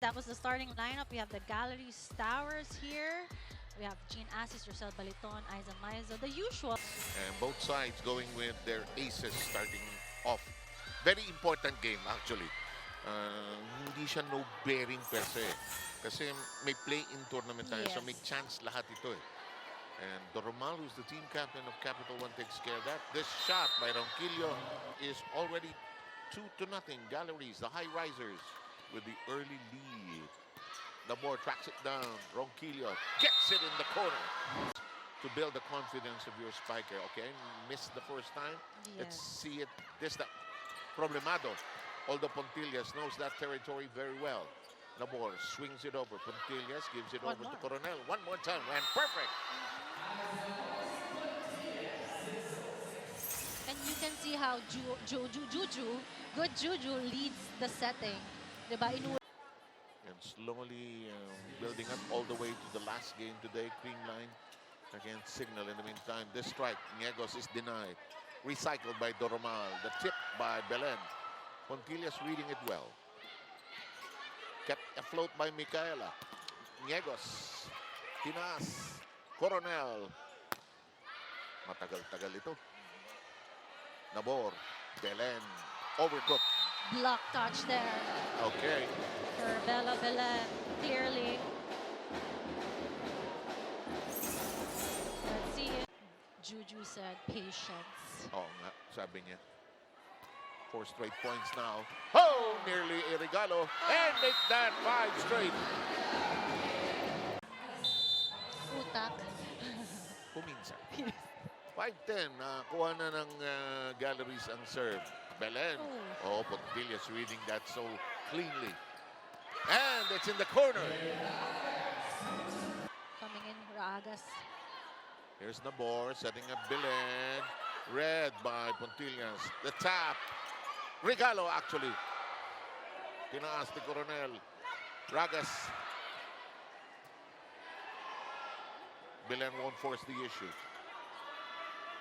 That was the starting lineup. We have the Gallery Towers here. We have Jean Assis, Rosel Baliton, Aiza Maiza, the usual. And both sides going with their aces starting off. Very important game actually. Hindi siya no bearing per se. Kasi may play-in tournament tayo, so Yes. may chance lahat ito eh. And Doromal, who's the team captain of Capital One, takes care of that. This shot by Ronquillo is already 2-0. Galleries, the high risers, with the early lead. The board tracks it down. Ronquillo gets it in the corner to build the confidence of your spiker. Okay, missed the first time. Let's Yes. see it. This the problemado. Although Pontillas knows that territory very well. Nabor swings it over. Pontillas gives it One over to more. Coronel. One more time. And perfect. And you can see how good Juju leads the setting. Diba? And slowly building up all the way to the last game today. Creamline against Signal. In the meantime, this strike, Niegos is denied. Recycled by Doromal. The tip by Belen. Pontillas reading it well. Kept afloat by Micaela. Niegos. Tinas. Coronel. Matagal-tagal ito. Nabor. Belen. Overcooked. Block touch there Okay. for Bella Belen, clearly. Let's see it. Juju said patience. Oo nga, sabi niya. 4 straight points now. Oh, nearly a regalo. And make that 5 straight. Utak. Puminsan. 5-10. Kuha na ng Galleries ang serve. Belen. Oh, Pontillas reading that so cleanly. And it's in the corner. Coming in, Raagas. Here's Nabor setting up Belen. Read by Pontillas. The tap. Regalo actually. Tinaas ni Coronel. Ragas. Belen won't force the issue.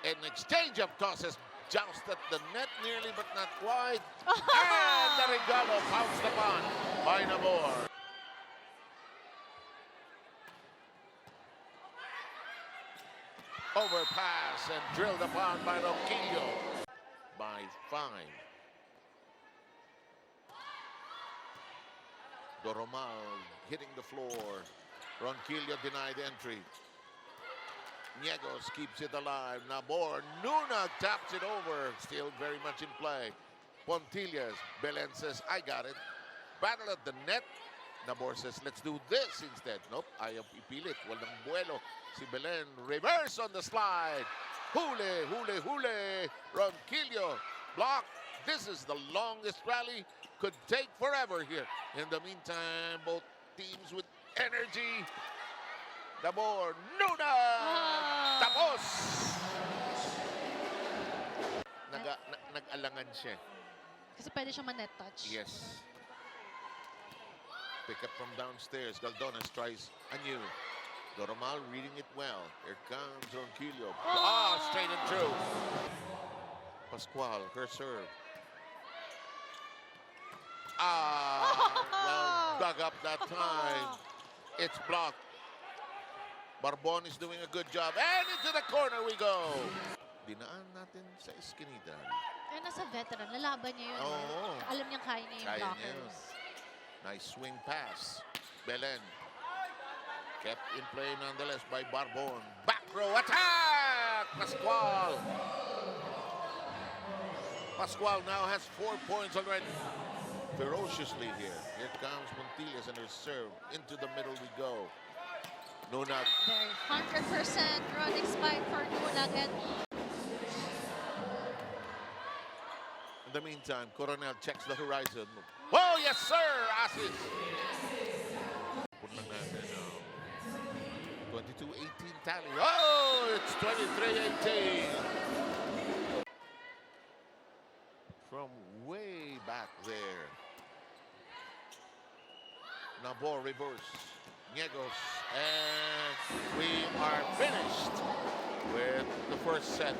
An exchange of tosses. Joust at the net nearly but not quite. And the regalo pounced upon by Nabor. Overpass and drilled upon by Ronquillo by 5. Doromal hitting the floor. Ronquillo denied entry. Niegos keeps it alive. Nabor. Nuna taps it over. Still very much in play. Pontillas. Belen says, I got it. Battle at the net. Nabor says, let's do this instead. Nope, ayaw ipilit. Walang buwelo. Si Belen, reverse on the slide. Hule, hule, hule. Ronquillo, block. This is the longest rally. Could take forever here. In the meantime, both teams with energy. Nabor, Nuna! Tapos! Nag-alangan siya. Kasi pwede siya man-net touch. Yes. Pick up from downstairs. Galdones tries anew. Doromal reading it well. Here comes Ronquillo. Straight and true. Pascual, her serve. Well dug up that time. It's blocked. Barbon is doing a good job. And into the corner we go. Dinaan natin sa eskinita. Eh, nasa veteran. Lalaban niya yun. Oo. Alam niyang kaya niya yung Kaya niya. blockers. Nice swing pass. Belen. Kept in play nonetheless by Barbon. Back row attack! Pascual. Pascual now has 4 points already. Ferociously here. Here comes Pontillas and her serve. Into the middle we go. Nunag. Very 100% running spike for Nunag. And In the meantime, Coronel checks the horizon. Oh, yes, sir! Assis. Punta natin, 22-18 tally. Oh, it's 23-18. From way back there. Nabor reverse. Niegos. And we are finished with the first set.